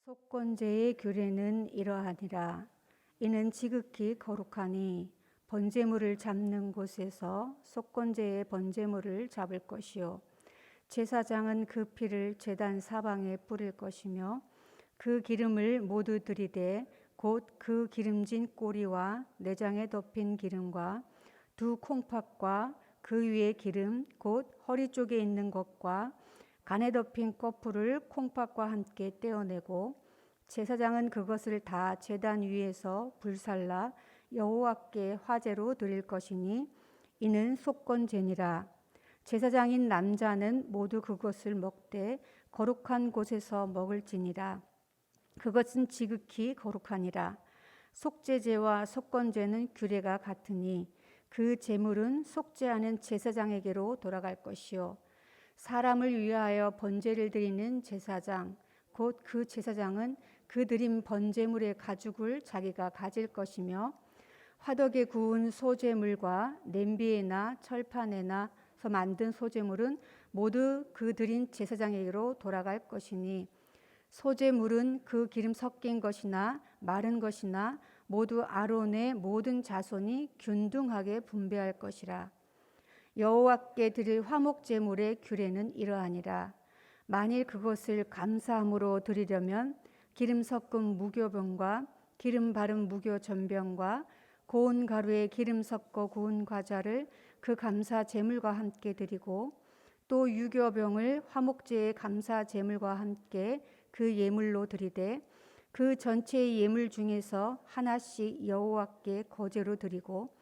속건제의 규례는 이러하니라. 이는 지극히 거룩하니 번제물을 잡는 곳에서 속건제의 번제물을 잡을 것이요 제사장은 그 피를 제단 사방에 뿌릴 것이며 그 기름을 모두 들이되 곧 그 기름진 꼬리와 내장에 덮인 기름과 두 콩팥과 그 위에 기름 곧 허리 쪽에 있는 것과 간에 덮인 꺼풀을 콩팥과 함께 떼어내고 제사장은 그것을 다 제단 위에서 불살라 여호와께 화제로 드릴 것이니 이는 속건제니라. 제사장인 남자는 모두 그것을 먹되 거룩한 곳에서 먹을지니라. 그것은 지극히 거룩하니라. 속죄제와 속건제는 규례가 같으니 그 제물은 속죄하는 제사장에게로 돌아갈 것이요 사람을 위하여 번제를 드리는 제사장 곧 그 제사장은 그 드린 번제물의 가죽을 자기가 가질 것이며 화덕에 구운 소제물과 냄비에나 철판에나서 만든 소제물은 모두 그 드린 제사장에게로 돌아갈 것이니 소제물은 그 기름 섞인 것이나 마른 것이나 모두 아론의 모든 자손이 균등하게 분배할 것이라. 여호와께 드릴 화목제물의 규례는 이러하니라. 만일 그것을 감사함으로 드리려면 기름 섞은 무교병과 기름 바른 무교전병과 고운 가루에 기름 섞어 구운 과자를 그 감사 제물과 함께 드리고 또 유교병을 화목제의 감사 제물과 함께 그 예물로 드리되 그 전체의 예물 중에서 하나씩 여호와께 거제로 드리고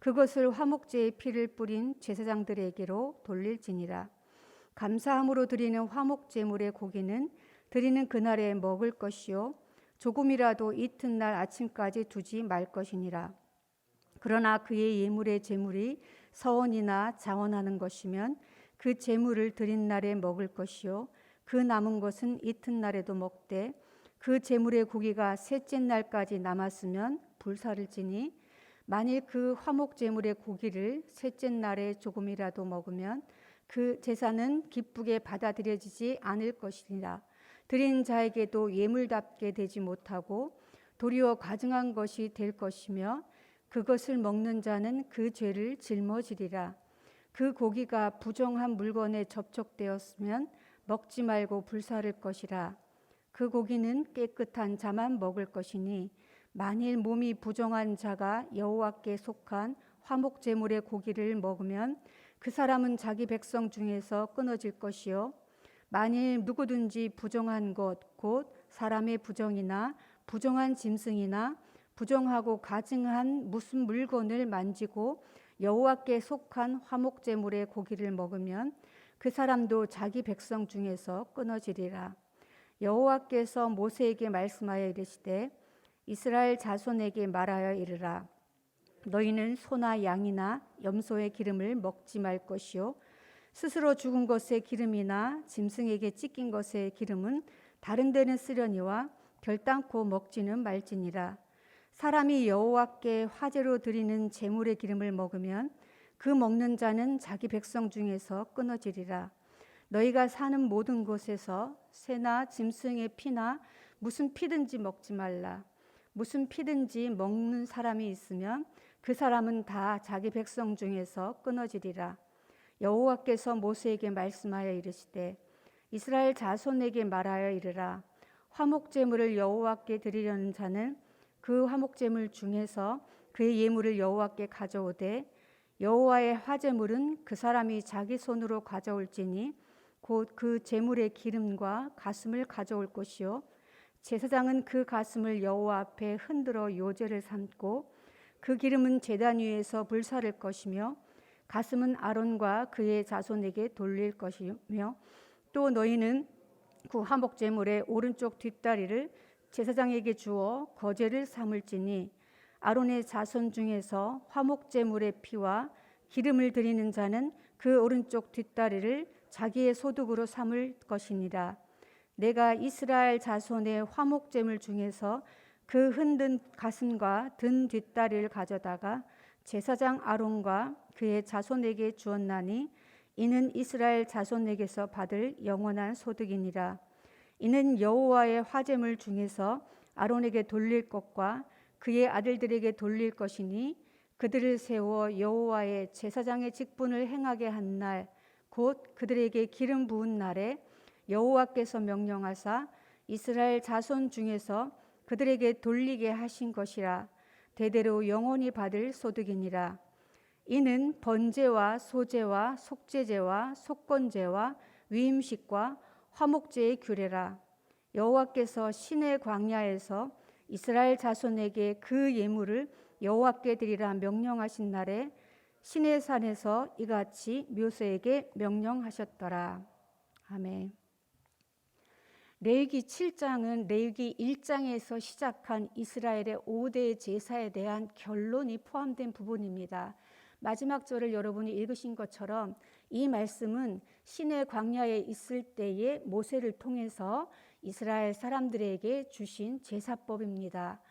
그것을 화목제의 피를 뿌린 제사장들에게로 돌릴지니라. 감사함으로 드리는 화목제물의 고기는 드리는 그날에 먹을 것이요 조금이라도 이튿날 아침까지 두지 말 것이니라. 그러나 그의 예물의 제물이 서원이나 자원하는 것이면 그 제물을 드린 날에 먹을 것이요 그 남은 것은 이튿날에도 먹되 그 제물의 고기가 셋째 날까지 남았으면 불사를지니 만일 그 화목 제물의 고기를 셋째 날에 조금이라도 먹으면 그 제사는 기쁘게 받아들여지지 않을 것이니라. 드린 자에게도 예물답게 되지 못하고 도리어 과증한 것이 될 것이며 그것을 먹는 자는 그 죄를 짊어지리라. 그 고기가 부정한 물건에 접촉되었으면 먹지 말고 불사를 것이라. 그 고기는 깨끗한 자만 먹을 것이니 만일 몸이 부정한 자가 여호와께 속한 화목 제물의 고기를 먹으면 그 사람은 자기 백성 중에서 끊어질 것이요 만일 누구든지 부정한 것 곧 사람의 부정이나 부정한 짐승이나 부정하고 가증한 무슨 물건을 만지고 여호와께 속한 화목 제물의 고기를 먹으면 그 사람도 자기 백성 중에서 끊어지리라. 여호와께서 모세에게 말씀하여 이르시되 이스라엘 자손에게 말하여 이르라. 너희는 소나 양이나 염소의 기름을 먹지 말 것이요 스스로 죽은 것의 기름이나 짐승에게 찢긴 것의 기름은 다른 데는 쓰려니와 결단코 먹지는 말지니라. 사람이 여호와께 화제로 드리는 제물의 기름을 먹으면 그 먹는 자는 자기 백성 중에서 끊어지리라. 너희가 사는 모든 곳에서 새나 짐승의 피나 무슨 피든지 먹지 말라. 무슨 피든지 먹는 사람이 있으면 그 사람은 다 자기 백성 중에서 끊어지리라. 여호와께서 모세에게 말씀하여 이르시되 이스라엘 자손에게 말하여 이르라. 화목제물을 여호와께 드리려는 자는 그 화목제물 중에서 그의 예물을 여호와께 가져오되 여호와의 화제물은 그 사람이 자기 손으로 가져올지니 곧 그 제물의 기름과 가슴을 가져올 것이요 제사장은 그 가슴을 여호와 앞에 흔들어 요제를 삼고 그 기름은 제단 위에서 불사를 것이며 가슴은 아론과 그의 자손에게 돌릴 것이며 또 너희는 그 화목 제물의 오른쪽 뒷다리를 제사장에게 주어 거제를 삼을지니 아론의 자손 중에서 화목 제물의 피와 기름을 드리는 자는 그 오른쪽 뒷다리를 자기의 소득으로 삼을 것이니라. 내가 이스라엘 자손의 화목 제물 중에서 그 흔든 가슴과 든 뒷다리를 가져다가 제사장 아론과 그의 자손에게 주었나니 이는 이스라엘 자손에게서 받을 영원한 소득이니라. 이는 여호와의 화제물 중에서 아론에게 돌릴 것과 그의 아들들에게 돌릴 것이니 그들을 세워 여호와의 제사장의 직분을 행하게 한 날 곧 그들에게 기름 부은 날에 여호와께서 명령하사 이스라엘 자손 중에서 그들에게 돌리게 하신 것이라. 대대로 영원히 받을 소득이니라. 이는 번제와 소제와 속죄제와 속건제와 위임식과 화목제의 규례라. 여호와께서 시내 광야에서 이스라엘 자손에게 그 예물을 여호와께 드리라 명령하신 날에 시내 산에서 이같이 묘세에게 명령하셨더라. 아멘. 레위기 7장은 레위기 1장에서 시작한 이스라엘의 5대 제사에 대한 결론이 포함된 부분입니다. 마지막 절을 여러분이 읽으신 것처럼 이 말씀은 시내 광야에 있을 때의 모세를 통해서 이스라엘 사람들에게 주신 제사법입니다.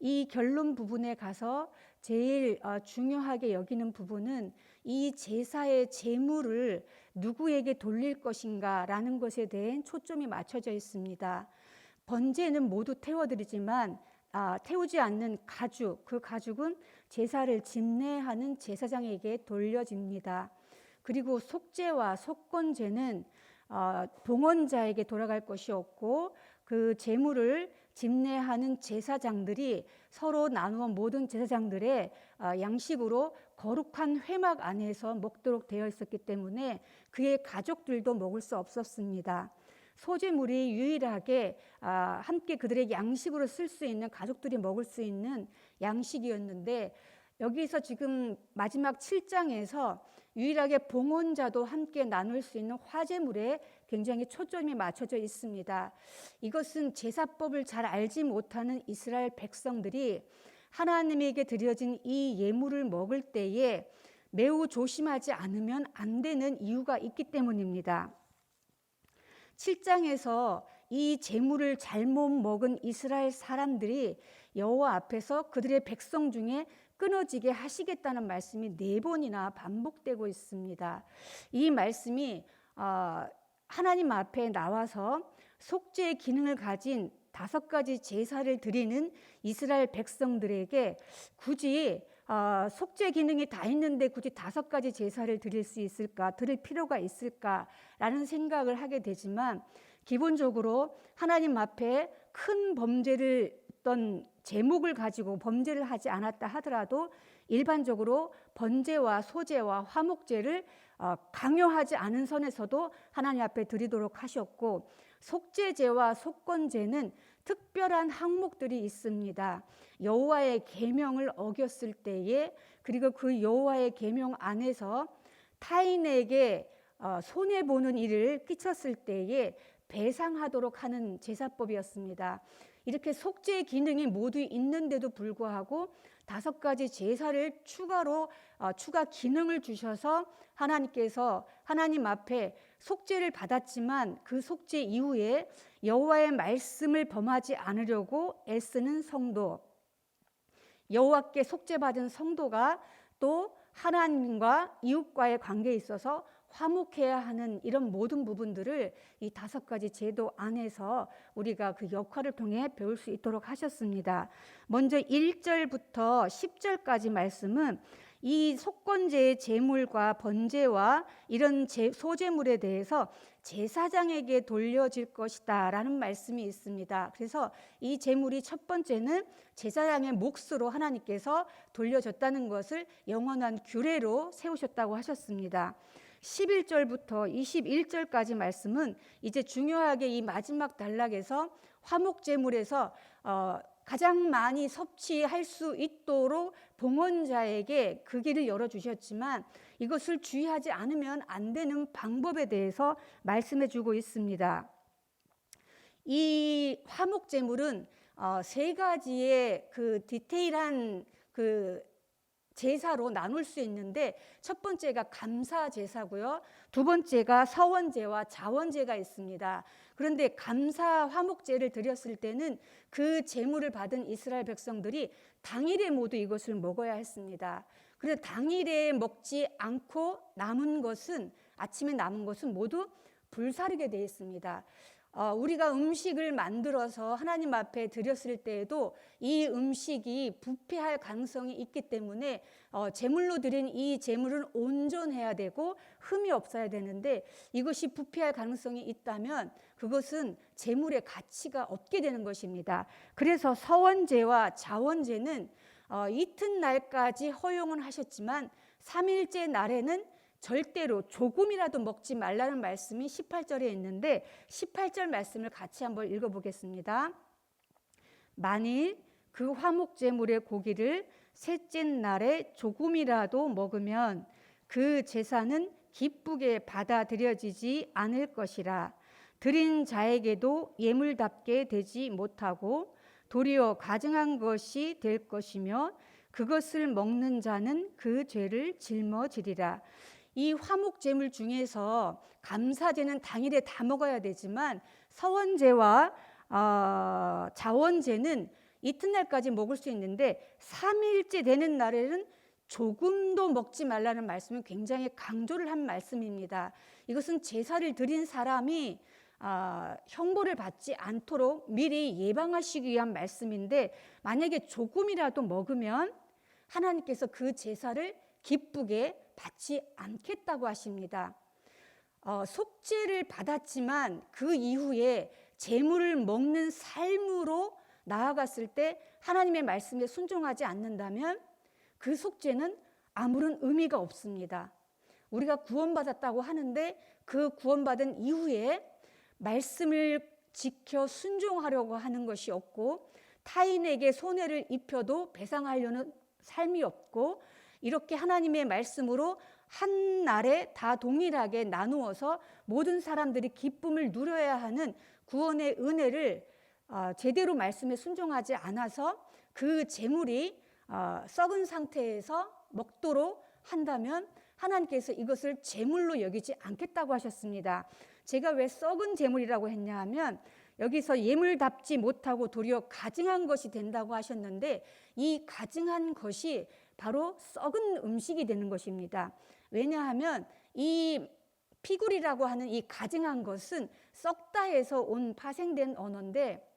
이 결론 부분에 가서 제일 중요하게 여기는 부분은 이 제사의 제물을 누구에게 돌릴 것인가 라는 것에 대한 초점이 맞춰져 있습니다. 번제는 모두 태워드리지만 태우지 않는 가죽, 그 가죽은 제사를 집례하는 제사장에게 돌려집니다. 그리고 속죄와 속건제는 봉헌자에게 돌아갈 것이 없고 그 제물을 집례하는 제사장들이 서로 나누어 모든 제사장들의 양식으로 거룩한 회막 안에서 먹도록 되어 있었기 때문에 그의 가족들도 먹을 수 없었습니다. 소제물이 유일하게 함께 그들의 양식으로 쓸 수 있는, 가족들이 먹을 수 있는 양식이었는데, 여기서 지금 마지막 7장에서 유일하게 봉헌자도 함께 나눌 수 있는 화제물에 굉장히 초점이 맞춰져 있습니다. 이것은 제사법을 잘 알지 못하는 이스라엘 백성들이 하나님에게 드려진 이 예물을 먹을 때에 매우 조심하지 않으면 안 되는 이유가 있기 때문입니다. 7장에서 이 제물을 잘못 먹은 이스라엘 사람들이 여호와 앞에서 그들의 백성 중에 끊어지게 하시겠다는 말씀이 4번이나 반복되고 있습니다. 이 말씀이 하나님 앞에 나와서 속죄의 기능을 가진 5가지 제사를 드리는 이스라엘 백성들에게 굳이 속죄 기능이 다 있는데 굳이 5가지 제사를 드릴 수 있을까, 드릴 필요가 있을까라는 생각을 하게 되지만, 기본적으로 하나님 앞에 큰 범죄를 어떤 제목을 가지고 범죄를 하지 않았다 하더라도 일반적으로 번제와 소제와 화목제를 강요하지 않은 선에서도 하나님 앞에 드리도록 하셨고, 속죄제와 속건제는 특별한 항목들이 있습니다. 여호와의 계명을 어겼을 때에, 그리고 그 여호와의 계명 안에서 타인에게 손해보는 일을 끼쳤을 때에 배상하도록 하는 제사법이었습니다. 이렇게 속죄의 기능이 모두 있는데도 불구하고 5가지 제사를 추가 기능을 주셔서 하나님께서 하나님 앞에 속죄를 받았지만 그 속죄 이후에 여호와의 말씀을 범하지 않으려고 애쓰는 성도, 여호와께 속죄받은 성도가 또 하나님과 이웃과의 관계에 있어서 화목해야 하는 이런 모든 부분들을 이 5가지 제도 안에서 우리가 그 역할을 통해 배울 수 있도록 하셨습니다. 먼저 1절부터 10절까지 말씀은 이 속건제의 제물과 번제와 이런 소제물에 대해서 제사장에게 돌려질 것이다 라는 말씀이 있습니다. 그래서 이 제물이 첫 번째는 제사장의 몫으로 하나님께서 돌려졌다는 것을 영원한 규례로 세우셨다고 하셨습니다. 11절부터 21절까지 말씀은 이제 중요하게 이 마지막 단락에서 화목제물에서 가장 많이 섭취할 수 있도록 봉헌자에게 그 길을 열어주셨지만 이것을 주의하지 않으면 안 되는 방법에 대해서 말씀해 주고 있습니다. 이 화목제물은 3가지의 그 디테일한 제사로 나눌 수 있는데, 첫 번째가 감사 제사고요. 2번째가 서원제와 자원제가 있습니다. 그런데 감사 화목제를 드렸을 때는 그 제물을 받은 이스라엘 백성들이 당일에 모두 이것을 먹어야 했습니다. 그래서 당일에 먹지 않고 아침에 남은 것은 모두 불사르게 되어 있습니다. 우리가 음식을 만들어서 하나님 앞에 드렸을 때에도 이 음식이 부패할 가능성이 있기 때문에 제물로 드린 이 제물은 온전해야 되고 흠이 없어야 되는데, 이것이 부패할 가능성이 있다면 그것은 제물의 가치가 없게 되는 것입니다. 그래서 서원제와 자원제는 이튿날까지 허용은 하셨지만 3일째 날에는 절대로 조금이라도 먹지 말라는 말씀이 18절에 있는데, 18절 말씀을 같이 한번 읽어보겠습니다. 만일 그 화목제물의 고기를 셋째 날에 조금이라도 먹으면 그 제사는 기쁘게 받아들여지지 않을 것이라. 드린 자에게도 예물답게 되지 못하고 도리어 가증한 것이 될 것이며 그것을 먹는 자는 그 죄를 짊어지리라. 이 화목제물 중에서 감사제는 당일에 다 먹어야 되지만 서원제와 자원제는 이튿날까지 먹을 수 있는데 3일째 되는 날에는 조금도 먹지 말라는 말씀은 굉장히 강조를 한 말씀입니다. 이것은 제사를 드린 사람이 형벌을 받지 않도록 미리 예방하시기 위한 말씀인데, 만약에 조금이라도 먹으면 하나님께서 그 제사를 기쁘게 받지 않겠다고 하십니다. 속죄를 받았지만 그 이후에 제물을 먹는 삶으로 나아갔을 때 하나님의 말씀에 순종하지 않는다면 그 속죄는 아무런 의미가 없습니다. 우리가 구원받았다고 하는데 그 구원받은 이후에 말씀을 지켜 순종하려고 하는 것이 없고, 타인에게 손해를 입혀도 배상하려는 삶이 없고, 이렇게 하나님의 말씀으로 한 날에 다 동일하게 나누어서 모든 사람들이 기쁨을 누려야 하는 구원의 은혜를 제대로 말씀에 순종하지 않아서 그 제물이 썩은 상태에서 먹도록 한다면 하나님께서 이것을 제물로 여기지 않겠다고 하셨습니다. 제가 왜 썩은 제물이라고 했냐 하면, 여기서 예물답지 못하고 도리어 가증한 것이 된다고 하셨는데, 이 가증한 것이 바로 썩은 음식이 되는 것입니다. 왜냐하면 이 피굴이라고 하는 이 가증한 것은 썩다에서 온 파생된 언어인데,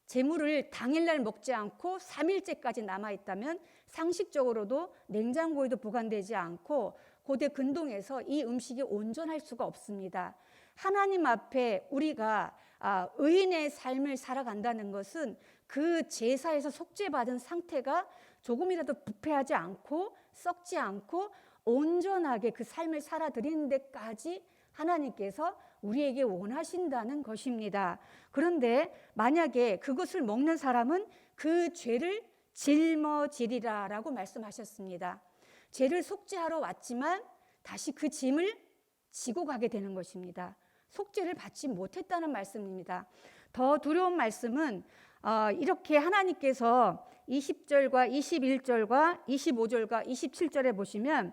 제물을 당일날 먹지 않고 3일째까지 남아있다면 상식적으로도 냉장고에도 보관되지 않고 고대 근동에서 이 음식이 온전할 수가 없습니다. 하나님 앞에 우리가 의인의 삶을 살아간다는 것은 그 제사에서 속죄받은 상태가 조금이라도 부패하지 않고 썩지 않고 온전하게 그 삶을 살아드리는 데까지 하나님께서 우리에게 원하신다는 것입니다. 그런데 만약에 그것을 먹는 사람은 그 죄를 짊어지리라 라고 말씀하셨습니다. 죄를 속죄하러 왔지만 다시 그 짐을 지고 가게 되는 것입니다. 속죄를 받지 못했다는 말씀입니다. 더 두려운 말씀은 이렇게 하나님께서 20절과 21절과 25절과 27절에 보시면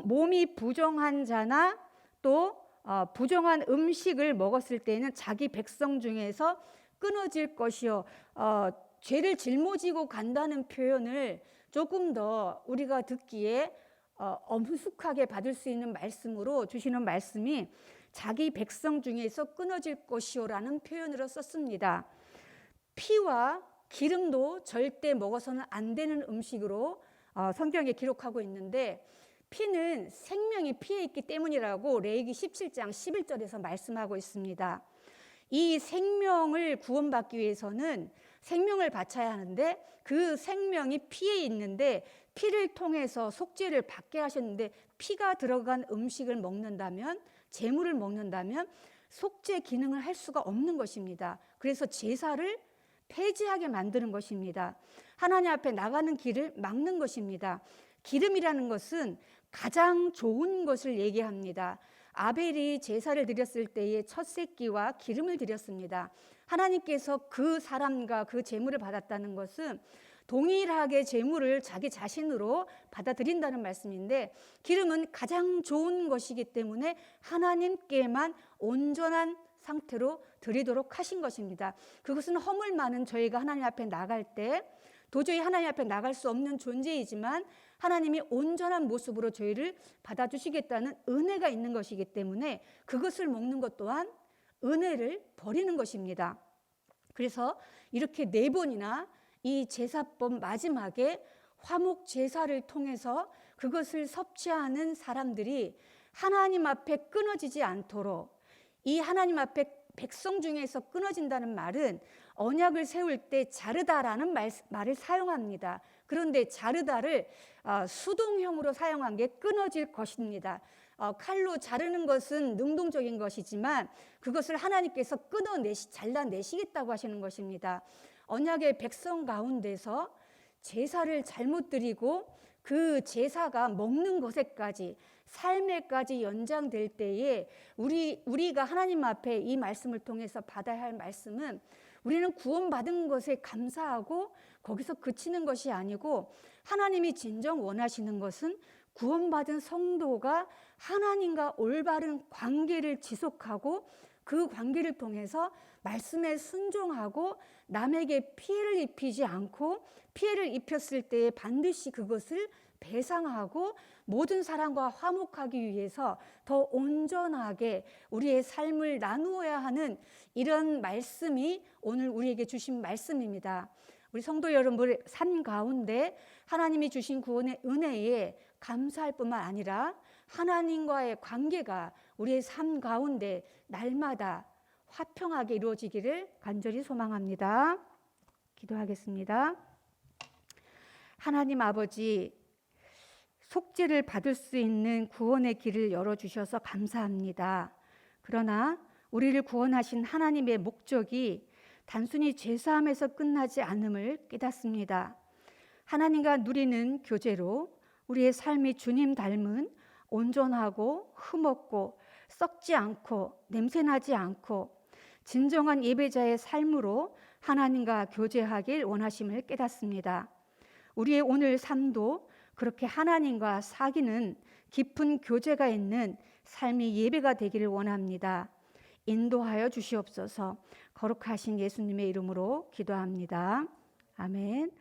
몸이 부정한 자나 또 부정한 음식을 먹었을 때는 자기 백성 중에서 끊어질 것이요, 죄를 짊어지고 간다는 표현을 조금 더 우리가 듣기에 엄숙하게 받을 수 있는 말씀으로 주시는 말씀이 자기 백성 중에서 끊어질 것이요라는 표현으로 썼습니다. 피와 기름도 절대 먹어서는 안 되는 음식으로 성경에 기록하고 있는데, 피는 생명이 피에 있기 때문이라고 레위기 17장 11절에서 말씀하고 있습니다. 이 생명을 구원받기 위해서는 생명을 바쳐야 하는데, 그 생명이 피에 있는데 피를 통해서 속죄를 받게 하셨는데, 피가 들어간 음식을 먹는다면, 제물을 먹는다면 속죄 기능을 할 수가 없는 것입니다. 그래서 제사를 폐지하게 만드는 것입니다. 하나님 앞에 나가는 길을 막는 것입니다. 기름이라는 것은 가장 좋은 것을 얘기합니다. 아벨이 제사를 드렸을 때에 첫 새끼와 기름을 드렸습니다. 하나님께서 그 사람과 그 제물을 받았다는 것은 동일하게 제물을 자기 자신으로 받아들인다는 말씀인데, 기름은 가장 좋은 것이기 때문에 하나님께만 온전한 상태로 드리도록 하신 것입니다. 그것은 허물 많은 저희가 하나님 앞에 나갈 때 도저히 하나님 앞에 나갈 수 없는 존재이지만 하나님이 온전한 모습으로 저희를 받아주시겠다는 은혜가 있는 것이기 때문에 그것을 먹는 것 또한 은혜를 버리는 것입니다. 그래서 이렇게 4번이나 이 제사법 마지막에 화목 제사를 통해서 그것을 섭취하는 사람들이 하나님 앞에 끊어지지 않도록, 이 하나님 앞에 백성 중에서 끊어진다는 말은 언약을 세울 때 자르다라는 말을 사용합니다. 그런데 자르다를 수동형으로 사용한 게 끊어질 것입니다. 칼로 자르는 것은 능동적인 것이지만 그것을 하나님께서 잘라내시겠다고 하시는 것입니다. 언약의 백성 가운데서 제사를 잘못 드리고 그 제사가 먹는 것에까지, 삶에까지 연장될 때에 우리가 하나님 앞에 이 말씀을 통해서 받아야 할 말씀은, 우리는 구원받은 것에 감사하고 거기서 그치는 것이 아니고, 하나님이 진정 원하시는 것은 구원받은 성도가 하나님과 올바른 관계를 지속하고 그 관계를 통해서 말씀에 순종하고 남에게 피해를 입히지 않고, 피해를 입혔을 때에 반드시 그것을 배상하고 모든 사람과 화목하기 위해서 더 온전하게 우리의 삶을 나누어야 하는 이런 말씀이 오늘 우리에게 주신 말씀입니다. 우리 성도 여러분의 삶 가운데 하나님이 주신 구원의 은혜에 감사할 뿐만 아니라 하나님과의 관계가 우리의 삶 가운데 날마다 화평하게 이루어지기를 간절히 소망합니다. 기도하겠습니다. 하나님 아버지, 속죄를 받을 수 있는 구원의 길을 열어주셔서 감사합니다. 그러나 우리를 구원하신 하나님의 목적이 단순히 죄사함에서 끝나지 않음을 깨닫습니다. 하나님과 누리는 교제로 우리의 삶이 주님 닮은 온전하고 흠없고 썩지 않고 냄새나지 않고 진정한 예배자의 삶으로 하나님과 교제하길 원하심을 깨닫습니다. 우리의 오늘 삶도 그렇게 하나님과 사귀는 깊은 교제가 있는 삶이 예배가 되기를 원합니다. 인도하여 주시옵소서. 거룩하신 예수님의 이름으로 기도합니다. 아멘.